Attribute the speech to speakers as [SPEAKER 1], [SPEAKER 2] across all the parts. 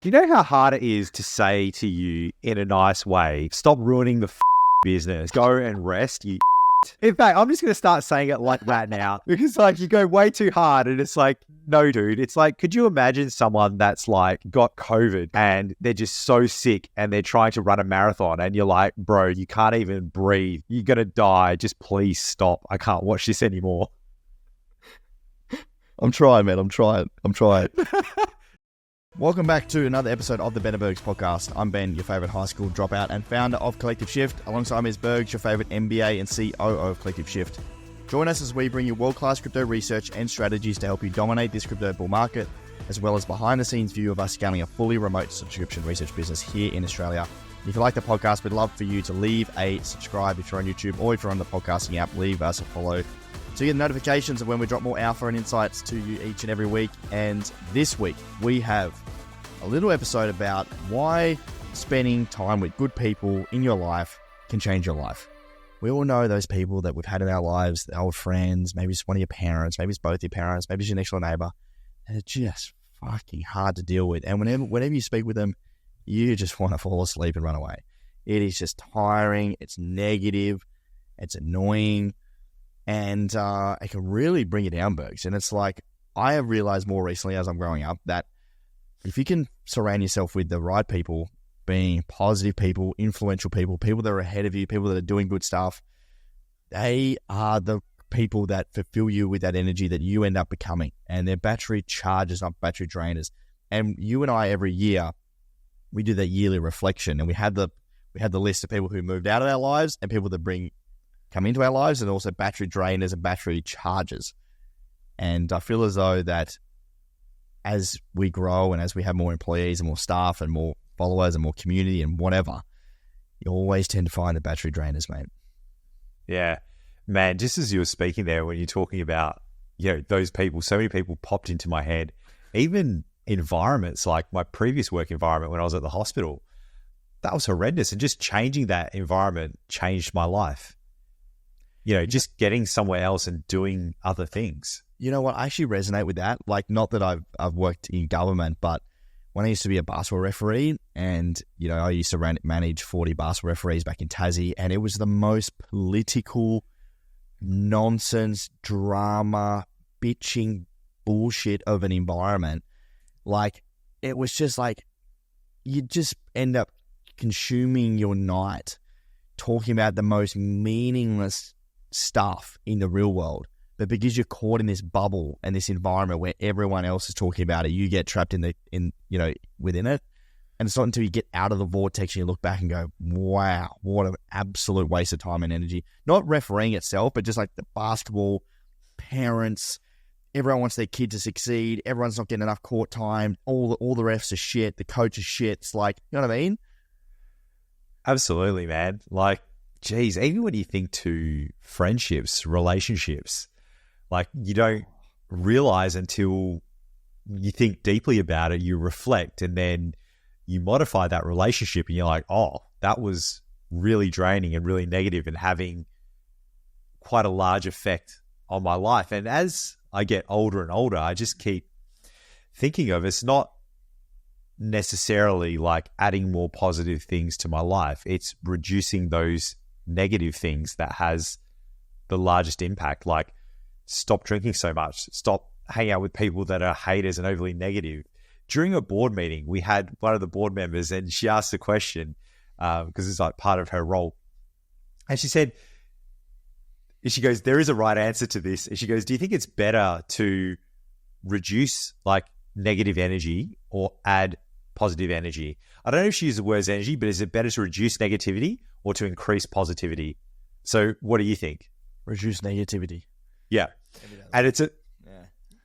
[SPEAKER 1] Do you know how hard it is to say to you in a nice way, stop ruining the business, go and rest, you In fact, I'm just going to start saying it like that now because like you go way too hard and it's like, no, dude. It's like, could you imagine someone that's like got COVID and they're just so sick and they're trying to run a marathon and you're like, bro, you can't even breathe. You're going to die. Just please stop. I can't watch this anymore.
[SPEAKER 2] I'm trying, man. I'm trying. Welcome back to another episode of the Ben Bergs podcast. I'm Ben, your favorite high school dropout and founder of Collective Shift. Alongside me is Bergs, your favorite MBA and COO of Collective Shift. Join us as we bring you world-class crypto research and strategies to help you dominate this crypto bull market, as well as behind-the-scenes view of us scaling a fully remote subscription research business here in Australia. If you like the podcast, we'd love for you to leave a subscribe if you're on YouTube, or if you're on the podcasting app, leave us a follow so you get notifications of when we drop more alpha and insights to you each and every week. And this week, we have a little episode about why spending time with good people in your life can change your life. We all know those people that we've had in our lives, the old friends, maybe it's one of your parents, maybe it's both your parents, maybe it's your next door neighbor, and it's just fucking hard to deal with. And whenever you speak with them, you just want to fall asleep and run away. It is just tiring, it's negative, it's annoying, and it can really bring you down, Bergs. And it's like, I have realized more recently as I'm growing up that if you can surround yourself with the right people, being positive people, influential people, people that are ahead of you, people that are doing good stuff, they are the people that fulfill you with that energy that you end up becoming. And they're battery chargers, not battery drainers. And you and I, every year, we do that yearly reflection, and we had the list of people who moved out of our lives and people that come into our lives, and also battery drainers and battery chargers. And I feel as though that as we grow and as we have more employees and more staff and more followers and more community and whatever, you always tend to find the battery drainers, mate.
[SPEAKER 1] Yeah, man, just as you were speaking there, when you're talking about, those people, so many people popped into my head, even environments like my previous work environment when I was at the hospital, that was horrendous. And just changing that environment changed my life. Just getting somewhere else and doing other things.
[SPEAKER 2] You know what? I actually resonate with that. Like, not that I've worked in government, but when I used to be a basketball referee, and, I used to manage 40 basketball referees back in Tassie, and it was the most political nonsense, drama, bitching bullshit of an environment. Like, it was just like, you just end up consuming your night talking about the most meaningless stuff in the real world. But because you're caught in this bubble and this environment where everyone else is talking about it, you get trapped within it. And it's not until you get out of the vortex and you look back and go, wow, what an absolute waste of time and energy. Not refereeing itself, but just like the basketball, parents, everyone wants their kid to succeed. Everyone's not getting enough court time. All the refs are shit. The coach is shit. It's like, you know what I mean?
[SPEAKER 1] Absolutely, man. Like, geez, even when you think to friendships, relationships, like, you don't realize until you think deeply about it, you reflect, and then you modify that relationship and you're like, oh, that was really draining and really negative and having quite a large effect on my life. And as I get older and older, I just keep thinking of it's not necessarily like adding more positive things to my life. It's reducing those negative things that has the largest impact. Like, stop drinking so much, stop hanging out with people that are haters and overly negative. During a board meeting, we had one of the board members, and she asked the question because it's like part of her role, and she goes, there is a right answer to this. And she goes, do you think it's better to reduce like negative energy or add positive energy? I don't know if she used the words energy, but is it better to reduce negativity or to increase positivity? So what do you think?
[SPEAKER 2] Reduce negativity.
[SPEAKER 1] Yeah. And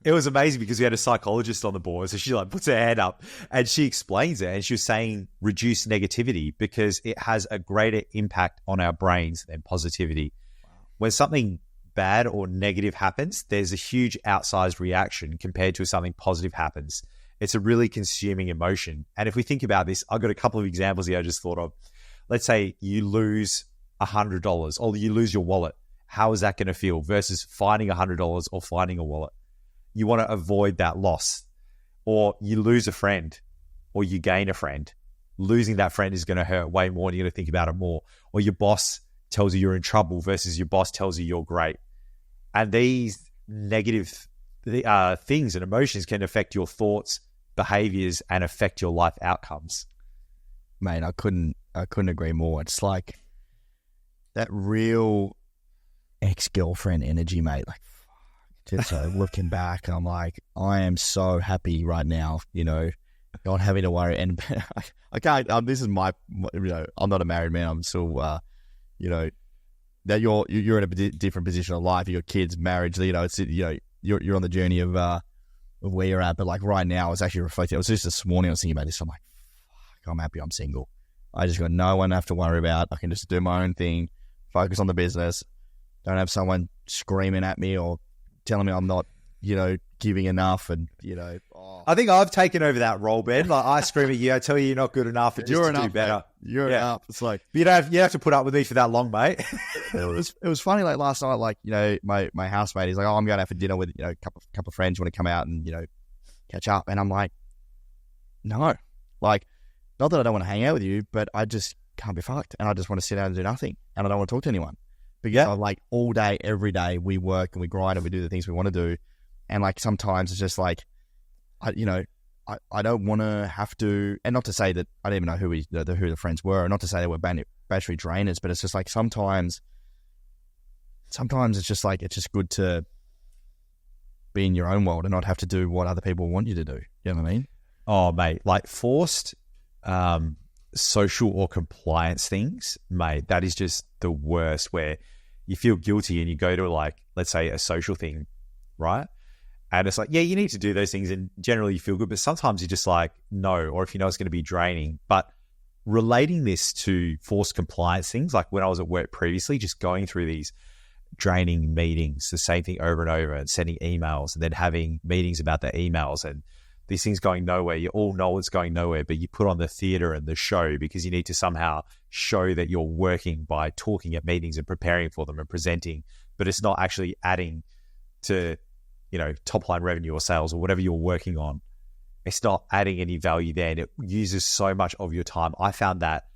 [SPEAKER 1] it was amazing because we had a psychologist on the board. So she like puts her hand up and she explains it. And she was saying reduce negativity because it has a greater impact on our brains than positivity. Wow. When something bad or negative happens, there's a huge outsized reaction compared to if something positive happens. It's a really consuming emotion. And if we think about this, I've got a couple of examples here I just thought of. Let's say you lose $100 or you lose your wallet. How is that going to feel versus finding $100 or finding a wallet? You want to avoid that loss. Or you lose a friend or you gain a friend. Losing that friend is going to hurt way more and you're going to think about it more. Or your boss tells you you're in trouble versus your boss tells you you're great. And these negative things and emotions can affect your thoughts, behaviors, and affect your life outcomes.
[SPEAKER 2] Mate, I couldn't agree more. It's like that real ex-girlfriend energy, mate. Like, just looking back, I'm like, I am so happy right now, not having to worry. And I can't, this is my, I'm not a married man. I'm still, that you're in a different position of life. Your kids, marriage, it's, you're on the journey of where you're at. But like right now, I was actually reflecting. It was just this morning I was thinking about this. I'm like, fuck, I'm happy I'm single. I just got no one to have to worry about. I can just do my own thing, focus on the business. Don't have someone screaming at me or telling me I'm not, giving enough. And,
[SPEAKER 1] I think I've taken over that role, Ben. Like I scream at you, I tell you you're not good enough and just to do better.
[SPEAKER 2] Mate. You're enough. It's like,
[SPEAKER 1] you have to put up with me for that long, mate.
[SPEAKER 2] It was funny. Like last night, like, my housemate, he's like, oh, I'm going out for dinner with, a couple of friends. You want to come out and, catch up? And I'm like, no, like, not that I don't want to hang out with you, but I just can't be fucked. And I just want to sit down and do nothing. And I don't want to talk to anyone. Because I'm like all day, every day, we work and we grind and we do the things we want to do. And like sometimes it's just like, I don't want to have to, and not to say that I don't even know who the friends were, not to say they were battery drainers, but it's just like sometimes it's just like, it's just good to be in your own world and not have to do what other people want you to do. You know what I mean?
[SPEAKER 1] Oh, mate, like forced social or compliance things, mate, that is just the worst, where you feel guilty and you go to like, let's say a social thing, right? And it's like, yeah, you need to do those things and generally you feel good, but sometimes you're just like, no, or if you know it's going to be draining. But relating this to forced compliance things, like when I was at work previously, just going through these draining meetings, the same thing over and over and sending emails and then having meetings about the emails and these things going nowhere. You all know it's going nowhere, but you put on the theater and the show because you need to somehow show that you're working by talking at meetings and preparing for them and presenting, but it's not actually adding to, top line revenue or sales or whatever you're working on. It's not adding any value there and it uses so much of your time. I found that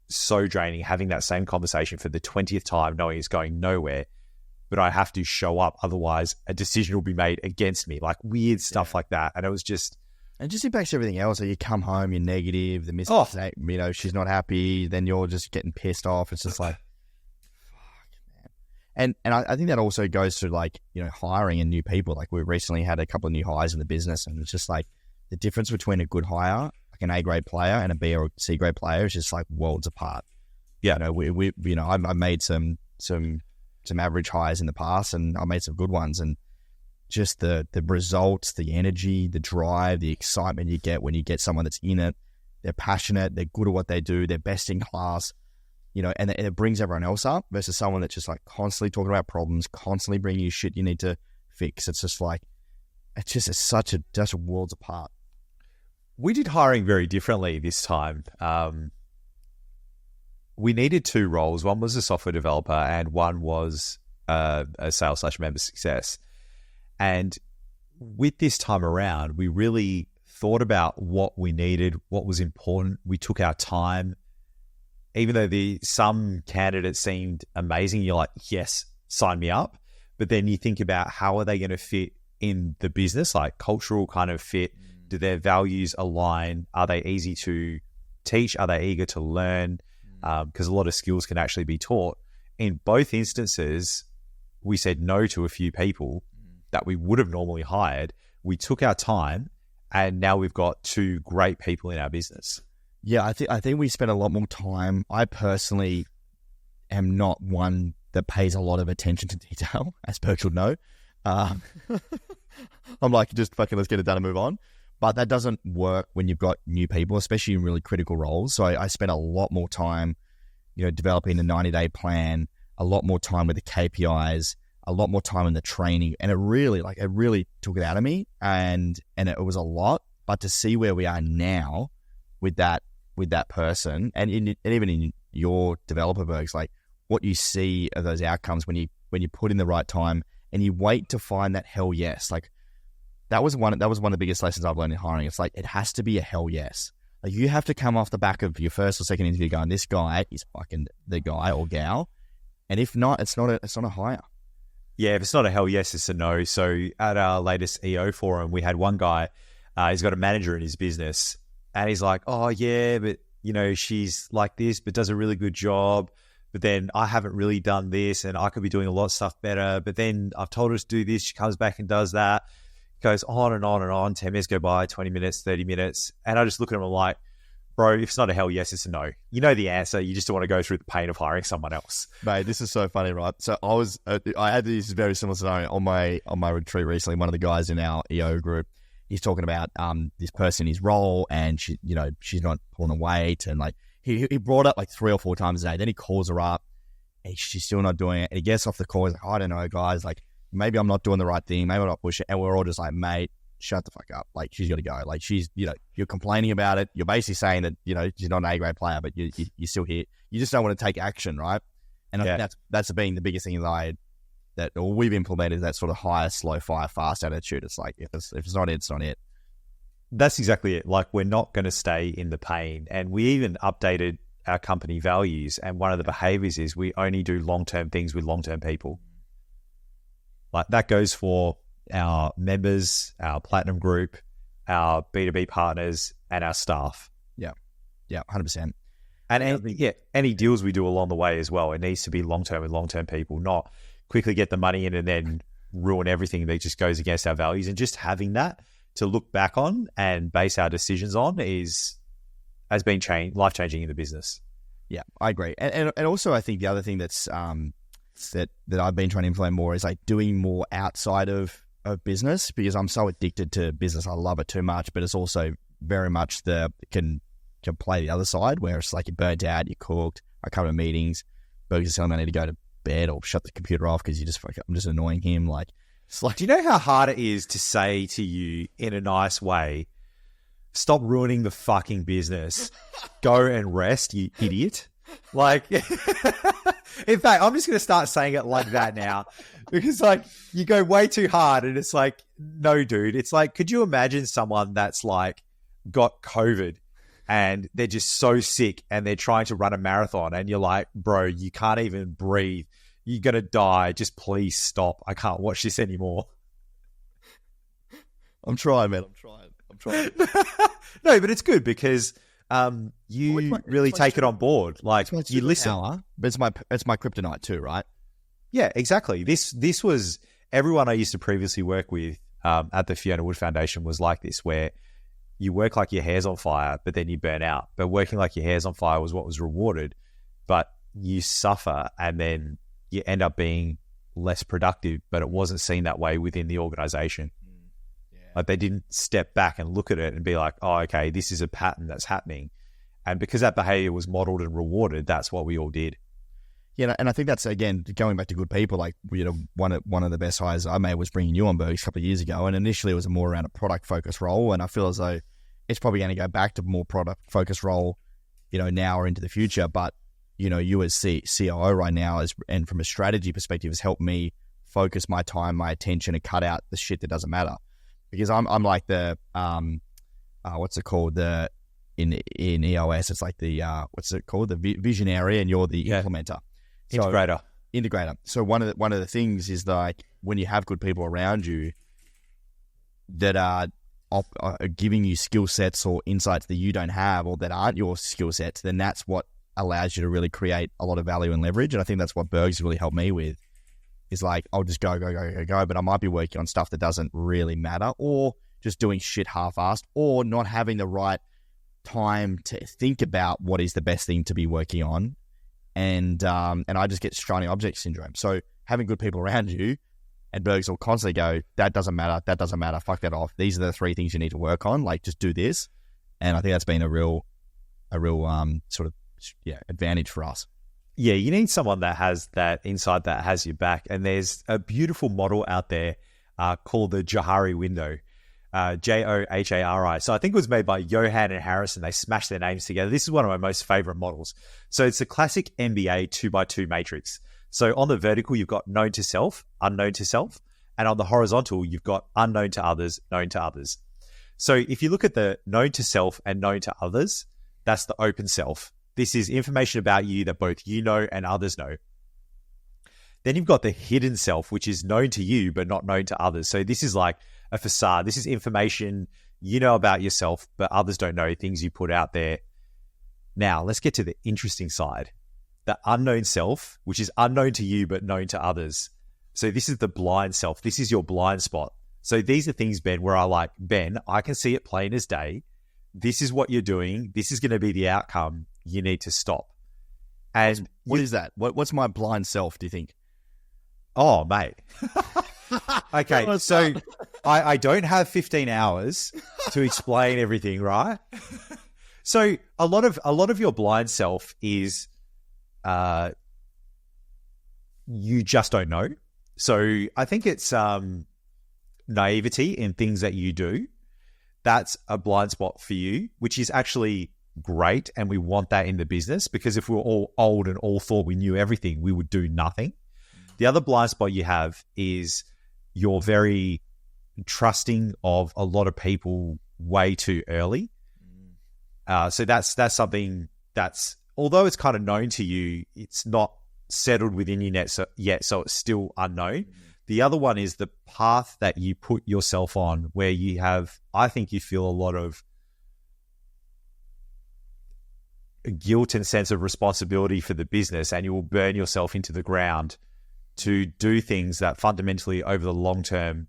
[SPEAKER 1] so draining, having that same conversation for the 20th time, knowing it's going nowhere, but I have to show up. Otherwise a decision will be made against me, like weird stuff like that. And it was just,
[SPEAKER 2] and just impacts everything else. So you come home, you're negative, the missus, she's not happy, then you're just getting pissed off. It's just like, fuck, man. And I think that also goes to like, hiring and new people. Like we recently had a couple of new hires in the business and it's just like the difference between a good hire, like an A grade player and a B or C grade player is just like worlds apart. Yeah. I've made some average hires in the past and I made some good ones, and just the results, the energy, the drive, the excitement you get when you get someone that's in it. They're passionate, they're good at what they do, they're best in class, and it brings everyone else up versus someone that's just like constantly talking about problems, constantly bringing you shit you need to fix. It's just like, it's such a worlds apart.
[SPEAKER 1] We did hiring very differently this time. We needed two roles. One was a software developer and one was a sales/member success. And with this time around, we really thought about what we needed, what was important. We took our time. Even though some candidates seemed amazing, you're like, yes, sign me up. But then you think about how are they going to fit in the business, like cultural kind of fit. Do their values align? Are they easy to teach? Are they eager to learn? Because a lot of skills can actually be taught. In both instances, we said no to a few people that we would have normally hired. We took our time and now we've got two great people in our business.
[SPEAKER 2] Yeah, I think we spent a lot more time. I personally am not one that pays a lot of attention to detail, as Berg would know. I'm like, just fucking let's get it done and move on. But that doesn't work when you've got new people, especially in really critical roles. So I spent a lot more time, developing a 90-day plan, a lot more time with the KPIs, a lot more time in the training, and it really took it out of me, and it was a lot. But to see where we are now with that person, and even in your developer Bergs, like what you see of those outcomes when you put in the right time and you wait to find that hell yes. Like that was one of the biggest lessons I've learned in hiring. It's like it has to be a hell yes. Like, you have to come off the back of your first or second interview going, this guy is fucking the guy or gal. And if not, it's not a hire.
[SPEAKER 1] Yeah, if it's not a hell yes, it's a no. So at our latest EO forum, we had one guy, he's got a manager in his business, and he's like, oh yeah, but she's like this, but does a really good job. But then I haven't really done this, and I could be doing a lot of stuff better. But then I've told her to do this. She comes back and does that. Goes on and on and on. 10 minutes go by, 20 minutes, 30 minutes. And I just look at him and I'm like, bro, if it's not a hell yes, it's a no. You know the answer. You just don't want to go through the pain of hiring someone else.
[SPEAKER 2] Mate, this is so funny, right? So I had this very similar scenario on my retreat recently. One of the guys in our EO group, he's talking about this person in his role, and she's not pulling a weight, and like he brought up like 3 or 4 times a day. Then he calls her up, and she's still not doing it. And he gets off the call. He's like, I don't know, guys. Like, maybe I'm not doing the right thing. Maybe I'm not pushing. And we're all just like, mate, shut the fuck up. Like, she's got to go. Like, she's, you're complaining about it. You're basically saying that, she's not an A-grade player, but you're still here. You just don't want to take action, right? And I think that's been the biggest thing that we've implemented, is that sort of hire, slow, fire, fast attitude. It's like, if it's not it, it's not it.
[SPEAKER 1] That's exactly it. Like, we're not going to stay in the pain. And we even updated our company values. And one of the behaviors is we only do long-term things with long-term people. Like, that goes for our members, our platinum group, our B2B partners, and our staff.
[SPEAKER 2] Yeah, 100%.
[SPEAKER 1] And any deals we do along the way as well, it needs to be long-term with long-term people, not quickly get the money in and then ruin everything that just goes against our values. And just having that to look back on and base our decisions on has been life-changing in the business.
[SPEAKER 2] Yeah, I agree. And also, I think the other thing that's that I've been trying to implement more is like doing more outside of business, because I'm so addicted to business. I love it too much, but it's also very much can play the other side, where it's like you're burnt out, you're cooked. I come to meetings, Burgers telling me I need to go to bed or shut the computer off because I'm just annoying him. Like, it's like,
[SPEAKER 1] do you know how hard it is to say to you in a nice way, stop ruining the fucking business, go and rest, you idiot? Like, in fact, I'm just going to start saying it like that now, because like, you go way too hard, and it's like, no, dude. It's like, could you imagine someone that's like got COVID and they're just so sick and they're trying to run a marathon, and you're like, bro, you can't even breathe. You're going to die. Just please stop. I can't watch this anymore.
[SPEAKER 2] I'm trying, man. I'm trying.
[SPEAKER 1] No, but it's good because you really take it on board. Like, you listen.
[SPEAKER 2] But it's my kryptonite too, right?
[SPEAKER 1] Yeah, exactly. This was everyone I used to previously work with at the Fiona Wood Foundation was like this, where you work like your hair's on fire, but then you burn out. But working like your hair's on fire was what was rewarded, but you suffer and then you end up being less productive, but it wasn't seen that way within the organization. Yeah. Like, they didn't step back and look at it and be like, oh, okay, this is a pattern that's happening. And because that behavior was modeled and rewarded, that's what we all did.
[SPEAKER 2] Yeah, and I think that's, again, going back to good people. Like, one of the best hires I made was bringing you on, Bergs, a couple of years ago. And initially it was more around a product-focused role. And I feel as though it's probably going to go back to more product-focused role, now or into the future. But, you as COO right now, and from a strategy perspective, has helped me focus my time, my attention, and cut out the shit that doesn't matter. Because I'm like the, what's it called? In EOS, it's like the, what's it called? The visionary, and you're the implementer. Integrator. So one of the things is, like, when you have good people around you that are giving you skill sets or insights that you don't have, or that aren't your skill sets, then that's what allows you to really create a lot of value and leverage. And I think that's what Bergs really helped me with, is like, I'll just go, but I might be working on stuff that doesn't really matter, or just doing shit half-assed, or not having the right time to think about what is the best thing to be working on. And I just get shiny object syndrome. So having good people around you, and Bergs will constantly go, that doesn't matter, fuck that off. These are the 3 things you need to work on. Like, just do this. And I think that's been a real sort of advantage for us.
[SPEAKER 1] Yeah, you need someone that has that insight, that has your back. And there's a beautiful model out there called the Johari window. Johari. So I think it was made by Johan and Harrison. They smashed their names together. This is one of my most favorite models. So it's a classic MBA 2x2 matrix. So on the vertical, you've got known to self, unknown to self. And on the horizontal, you've got unknown to others, known to others. So if you look at the known to self and known to others, that's the open self. This is information about you that both you know and others know. Then you've got the hidden self, which is known to you, but not known to others. So this is like a facade. This is information you know about yourself, but others don't know, things you put out there. Now, let's get to the interesting side. The unknown self, which is unknown to you, but known to others. So this is the blind self. This is your blind spot. So these are things, Ben, where I like, Ben, I can see it plain as day. This is what you're doing. This is going to be the outcome. You need to stop. And
[SPEAKER 2] what is that? What's my blind self, do you think?
[SPEAKER 1] Oh, mate. Okay, so I don't have 15 hours to explain everything, right? So a lot of your blind self is you just don't know. So I think it's naivety in things that you do. That's a blind spot for you, which is actually great. And we want that in the business, because if we were all old and all thought we knew everything, we would do nothing. The other blind spot you have is you're very trusting of a lot of people way too early. So that's something that's, although it's kind of known to you, it's not settled within you yet, so it's still unknown. The other one is the path that you put yourself on, where you have, I think you feel a lot of guilt and sense of responsibility for the business, and you will burn yourself into the ground to do things that fundamentally over the long term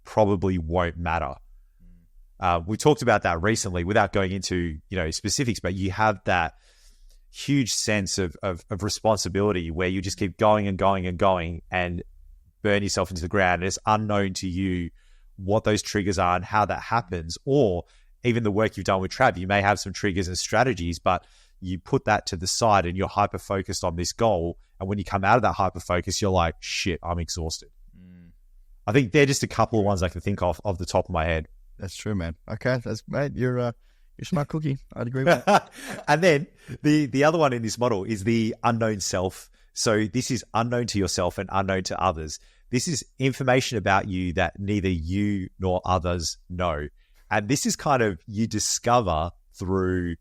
[SPEAKER 1] probably won't matter. We talked about that recently without going into specifics, but you have that huge sense of responsibility where you just keep going and going and going and burn yourself into the ground. And it's unknown to you what those triggers are and how that happens, or even the work you've done with Trav. You may have some triggers and strategies, but you put that to the side and you're hyper-focused on this goal. And when you come out of that hyper-focus, you're like, shit, I'm exhausted. I think they're just a couple of ones I can think of the top of my head.
[SPEAKER 2] That's true, man. Okay, mate, you're a smart cookie. I'd agree with that.
[SPEAKER 1] And then the other one in this model is the unknown self. So this is unknown to yourself and unknown to others. This is information about you that neither you nor others know. And this is kind of, you discover through,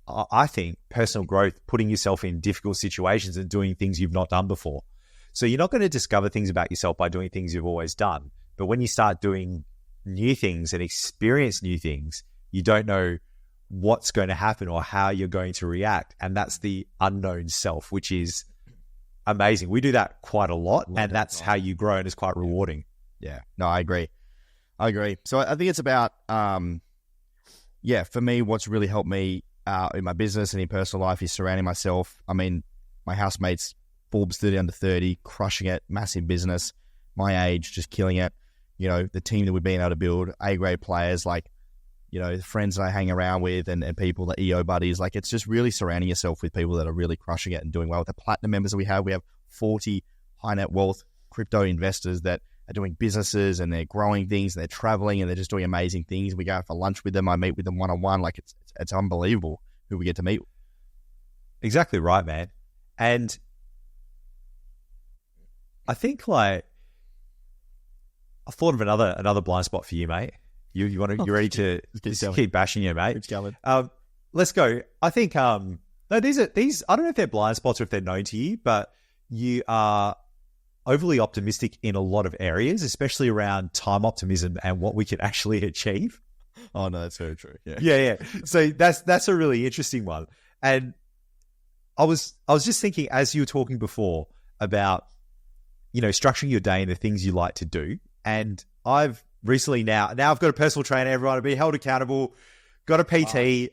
[SPEAKER 1] I think, personal growth, putting yourself in difficult situations and doing things you've not done before. So you're not going to discover things about yourself by doing things you've always done. But when you start doing new things and experience new things, you don't know what's going to happen or how you're going to react. And that's the unknown self, which is amazing. We do that quite a lot, and that's how you grow, and it's quite rewarding.
[SPEAKER 2] Yeah, no, I agree. So I think it's about, for me, what's really helped me in my business and in personal life is surrounding myself. I mean, my housemates, Forbes 30 under 30, crushing it, massive business, my age, just killing it. The team that we've been able to build, A-grade players, like, the friends that I hang around with and people, the EO buddies, like, it's just really surrounding yourself with people that are really crushing it and doing well. With the platinum members that we have 40 high net wealth crypto investors that are doing businesses, and they're growing things, and they're traveling, and they're just doing amazing things. We go out for lunch with them. I meet with them one-on-one. Like, it's unbelievable who we get to meet.
[SPEAKER 1] Exactly right, man. And I think, like, I thought of another blind spot for you, mate. You ready to just keep bashing you, mate? Let's go. I think no, these. I don't know if they're blind spots or if they're known to you, but you are overly optimistic in a lot of areas, especially around time optimism and what we can actually achieve.
[SPEAKER 2] Oh no, that's very true.
[SPEAKER 1] Yeah. So that's a really interesting one. And I was just thinking, as you were talking before, about structuring your day and the things you like to do. And I've recently now I've got a personal trainer, everyone, to be held accountable, got a PT,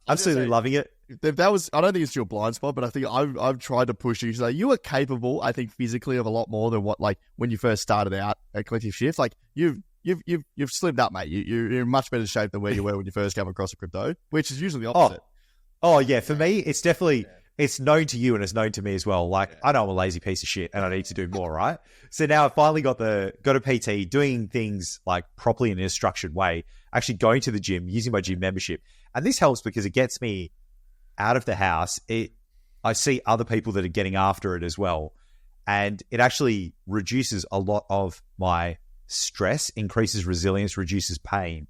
[SPEAKER 1] absolutely loving it.
[SPEAKER 2] That was, I don't think it's your blind spot, but I think I've tried to push you. So you are capable, I think, physically of a lot more than what, like, when you first started out at Collective Shift. Like, you've slimmed up, mate. You're in much better shape than where you were when you first came across a crypto, which is usually the opposite.
[SPEAKER 1] Oh yeah, for me, it's definitely, it's known to you and it's known to me as well. Like, I know I'm a lazy piece of shit and I need to do more, right? So now I finally got a PT, doing things like properly in a structured way, actually going to the gym, using my gym membership. And this helps because it gets me out of the house. I see other people that are getting after it as well. And it actually reduces a lot of my stress, increases resilience, reduces pain.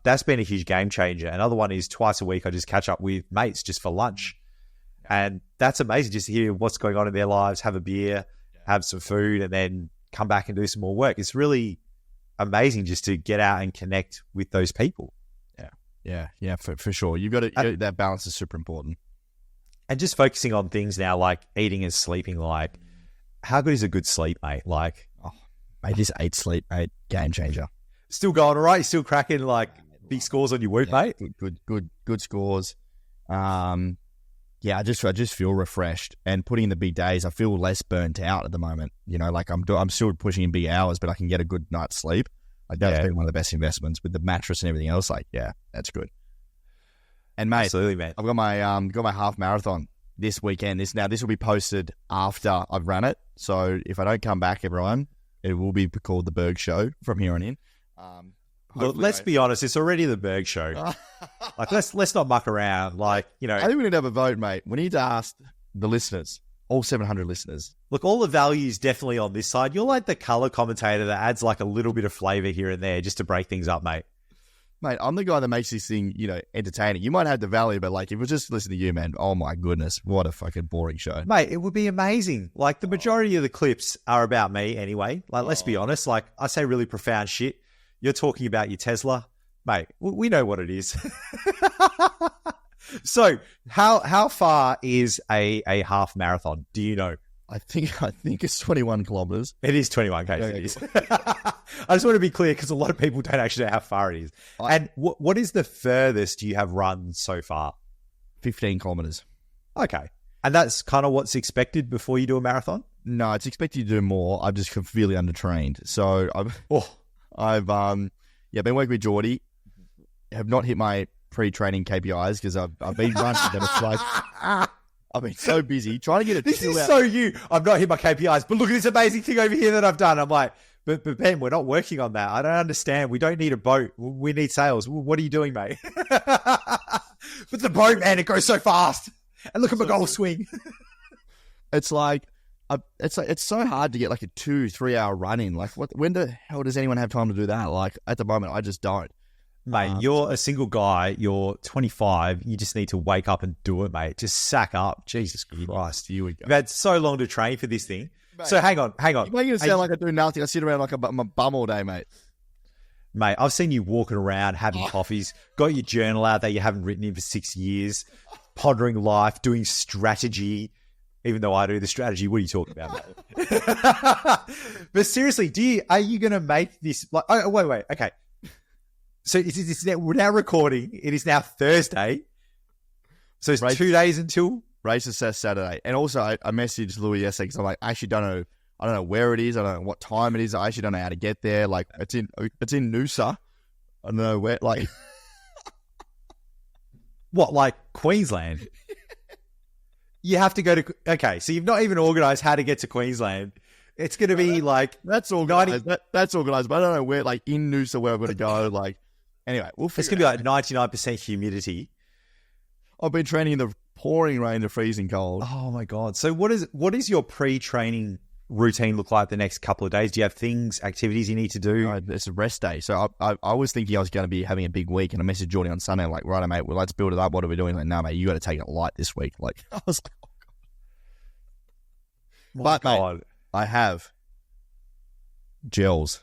[SPEAKER 1] That's been a huge game changer. Another one is twice a week, I just catch up with mates just for lunch. And that's amazing just to hear what's going on in their lives, have a beer, have some food, and then come back and do some more work. It's really amazing just to get out and connect with those people.
[SPEAKER 2] Yeah, for sure. You've got to, that balance is super important.
[SPEAKER 1] And just focusing on things now like eating and sleeping, like how good is a good sleep, mate? Like,
[SPEAKER 2] mate, this 8 sleep, mate, game changer.
[SPEAKER 1] Still going all right? You still cracking like big scores on your Whoop, mate?
[SPEAKER 2] Good scores. I just feel refreshed, and putting in the big days, I feel less burnt out at the moment. You know, like I'm still pushing in big hours, but I can get a good night's sleep. Like that's been one of the best investments with the mattress and everything else. Like, yeah, that's good. And mate,
[SPEAKER 1] absolutely, mate.
[SPEAKER 2] I've got my half marathon this weekend. This will be posted after I've run it. So if I don't come back, everyone, it will be called the Berg Show from here on in.
[SPEAKER 1] Look, let's be honest, it's already the Berg Show. Like, let's not muck around. Like, you know,
[SPEAKER 2] I think we need to have a vote, mate. We need to ask the listeners, all 700 listeners.
[SPEAKER 1] Look, all the value is definitely on this side. You're like the color commentator that adds like a little bit of flavor here and there just to break things up, mate.
[SPEAKER 2] Mate, I'm the guy that makes this thing, you know, entertaining. You might have the value, but like, if we just listen to you, man, oh my goodness, what a fucking boring show.
[SPEAKER 1] Mate, it would be amazing. Like, the majority of the clips are about me anyway. Like, let's be honest. Like, I say really profound shit. You're talking about your Tesla. Mate, we know what it is. So, how far is a half marathon? Do you know?
[SPEAKER 2] I think it's 21 kilometers.
[SPEAKER 1] It is 21 km. It is. I just want to be clear because a lot of people don't actually know how far it is. And what is the furthest you have run so far?
[SPEAKER 2] 15 kilometers.
[SPEAKER 1] Okay. And that's kind of what's expected before you do a marathon?
[SPEAKER 2] No, it's expected to do more. I'm just severely undertrained. So I've been working with Geordie. Have not hit my pre-training KPIs because I've been running. Then it's like I've been so busy trying to get it.
[SPEAKER 1] This is so you. I've not hit my KPIs, but look at this amazing thing over here that I've done. I'm like, but Ben, we're not working on that. I don't understand. We don't need a boat. We need sails. What are you doing, mate? But the boat, man, it goes so fast. And look at my goal swing.
[SPEAKER 2] It's like, it's so hard to get like a 2-3 hour run in. Like, when the hell does anyone have time to do that? Like, at the moment, I just don't.
[SPEAKER 1] Mate, you're a single guy. You're 25. You just need to wake up and do it, mate. Just sack up. Jesus Christ.
[SPEAKER 2] Here we go.
[SPEAKER 1] You've had so long to train for this thing. Mate, so hang on.
[SPEAKER 2] You're making it sound like I do nothing. I sit around like I'm a bum all day, mate.
[SPEAKER 1] Mate, I've seen you walking around, having coffees, got your journal out that you haven't written in for 6 years, pondering life, doing strategy. Even though I do the strategy, what are you talking about, mate? But seriously, are you going to make this? Like, oh, wait. Okay. So we're now recording. It is now Thursday. So it's 2 days until
[SPEAKER 2] race is Saturday. And also, I messaged Louis yesterday because I'm like, I actually don't know. I don't know where it is. I don't know what time it is. I actually don't know how to get there. Like, it's in Noosa. I don't know where. Like,
[SPEAKER 1] what? Like Queensland? You have to go to. Okay, so you've not even organised how to get to Queensland. It's going to be like
[SPEAKER 2] that's organised. That's organised, but I don't know where. Like in Noosa, where I'm going to go. Like, anyway,
[SPEAKER 1] it's going to be like 99% humidity.
[SPEAKER 2] I've been training in the pouring rain, the freezing cold.
[SPEAKER 1] Oh my god! So what is your pre-training routine look like the next couple of days? Do you have activities you need to do?
[SPEAKER 2] No, it's a rest day. So I was thinking I was going to be having a big week, and I messaged Jordy on Sunday. I'm like, right, mate, well, let's build it up. What are we doing? Like, no, mate, you got to take it light this week. Like, I was like, oh god. But mate, I have gels.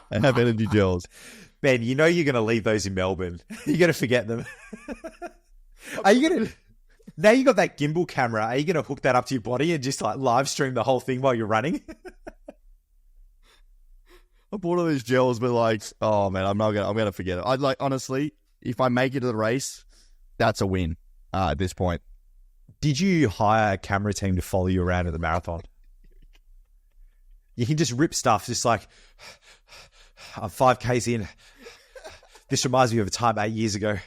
[SPEAKER 2] I have energy gels.
[SPEAKER 1] Ben, you know you're going to leave those in Melbourne. You're going to forget them. Are you going to... Now you got that gimbal camera, are you going to hook that up to your body and just like live stream the whole thing while you're running?
[SPEAKER 2] I bought all these gels, but like, oh man, I'm going to forget it. I'd like, honestly, if I make it to the race, that's a win at this point.
[SPEAKER 1] Did you hire a camera team to follow you around at the marathon? You can just rip stuff, just like, I'm 5Ks in. This reminds me of a time 8 years ago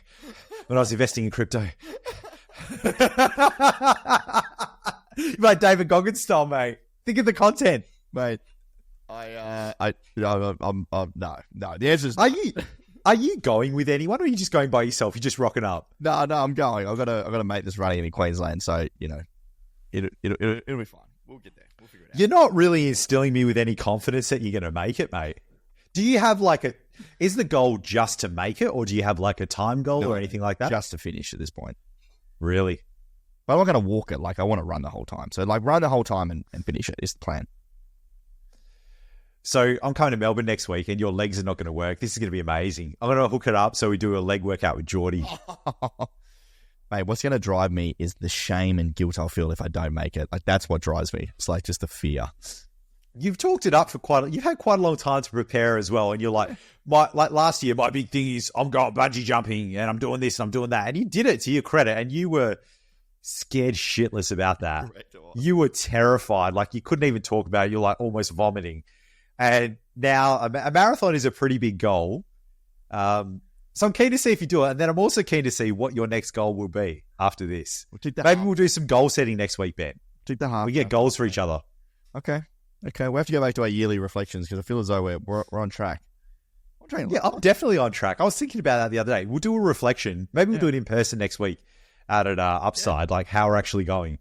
[SPEAKER 1] when I was investing in crypto. Like David Goggins style, mate. Think of the content,
[SPEAKER 2] mate. No. The answer is
[SPEAKER 1] Are you going with anyone, or are you just going by yourself? You're just rocking up.
[SPEAKER 2] No, I'm going. I've got to make this running in Queensland, so you know, it'll be fine. We'll get there. We'll figure it out.
[SPEAKER 1] You're not really instilling me with any confidence that you're going to make it, mate. Do you have like Is the goal just to make it, or do you have like a time goal or anything like that?
[SPEAKER 2] Just to finish at this point.
[SPEAKER 1] Really?
[SPEAKER 2] But I'm not going to walk it. Like, I want to run the whole time. So, like, run the whole time and finish it is the plan.
[SPEAKER 1] So I'm coming to Melbourne next week and your legs are not going to work. This is going to be amazing. I'm going to hook it up so we do a leg workout with Geordie.
[SPEAKER 2] Mate, what's going to drive me is the shame and guilt I'll feel if I don't make it. Like, that's what drives me. It's like just the fear.
[SPEAKER 1] You've talked it up for you've had quite a long time to prepare as well. And you're like, like last year, my big thing is I'm going bungee jumping and I'm doing this and I'm doing that. And you did it to your credit and you were scared shitless about that. You were terrified. Like you couldn't even talk about it. You're like almost vomiting. And now a marathon is a pretty big goal. So I'm keen to see if you do it. And then I'm also keen to see what your next goal will be after this. Maybe we'll do some goal setting next week, Ben. We get goals for each other.
[SPEAKER 2] Okay. We'll have to go back to our yearly reflections because I feel as though we're on track.
[SPEAKER 1] Yeah, I'm definitely on track. I was thinking about that the other day. We'll do a reflection. Maybe we'll do it in person next week out at Upside, like how we're actually going.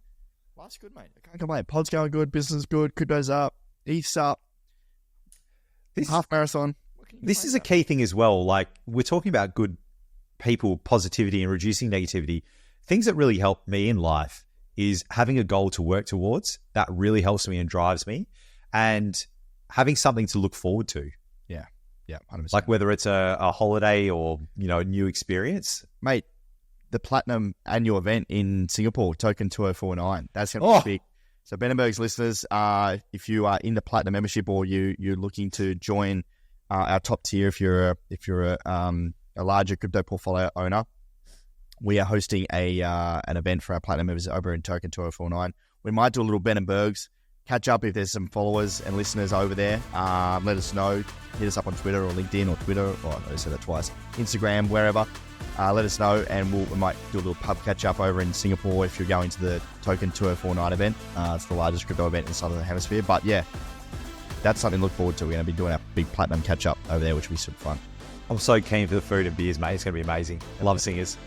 [SPEAKER 2] Life's good, mate. I can't complain. Pod's going good. Business is good. Crypto's up. ETH's up. Half marathon.
[SPEAKER 1] This is a key thing as well. Like we're talking about good people, positivity and reducing negativity. Things that really help me in life is having a goal to work towards. That really helps me and drives me. And having something to look forward to.
[SPEAKER 2] Yeah, 100%.
[SPEAKER 1] Like whether it's a holiday or, a new experience.
[SPEAKER 2] Mate, the Platinum annual event in Singapore, Token 2049. That's going to be big. So Benenberg's listeners, if you are in the Platinum membership or you're looking to join our top tier, if you're a larger crypto portfolio owner, we are hosting an event for our Platinum members over in Token 2049. We might do a little Benenberg's. Catch up if there's some followers and listeners over there. Let us know. Hit us up on Twitter or LinkedIn or Twitter. Oh, I said that twice. Instagram, wherever. Let us know, and we might do a little pub catch up over in Singapore if you're going to the Token 2049 event. It's the largest crypto event in the Southern Hemisphere. But yeah, that's something to look forward to. We're going to be doing our big Platinum catch up over there, which will be super fun.
[SPEAKER 1] I'm so keen for the food and beers, mate. It's going to be amazing. I love singers.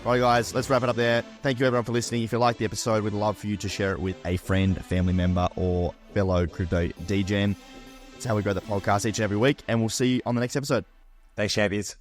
[SPEAKER 2] All right, guys, let's wrap it up there. Thank you, everyone, for listening. If you liked the episode, we'd love for you to share it with a friend, a family member, or fellow crypto degen. That's how we grow the podcast each and every week, and we'll see you on the next episode.
[SPEAKER 1] Thanks, champions.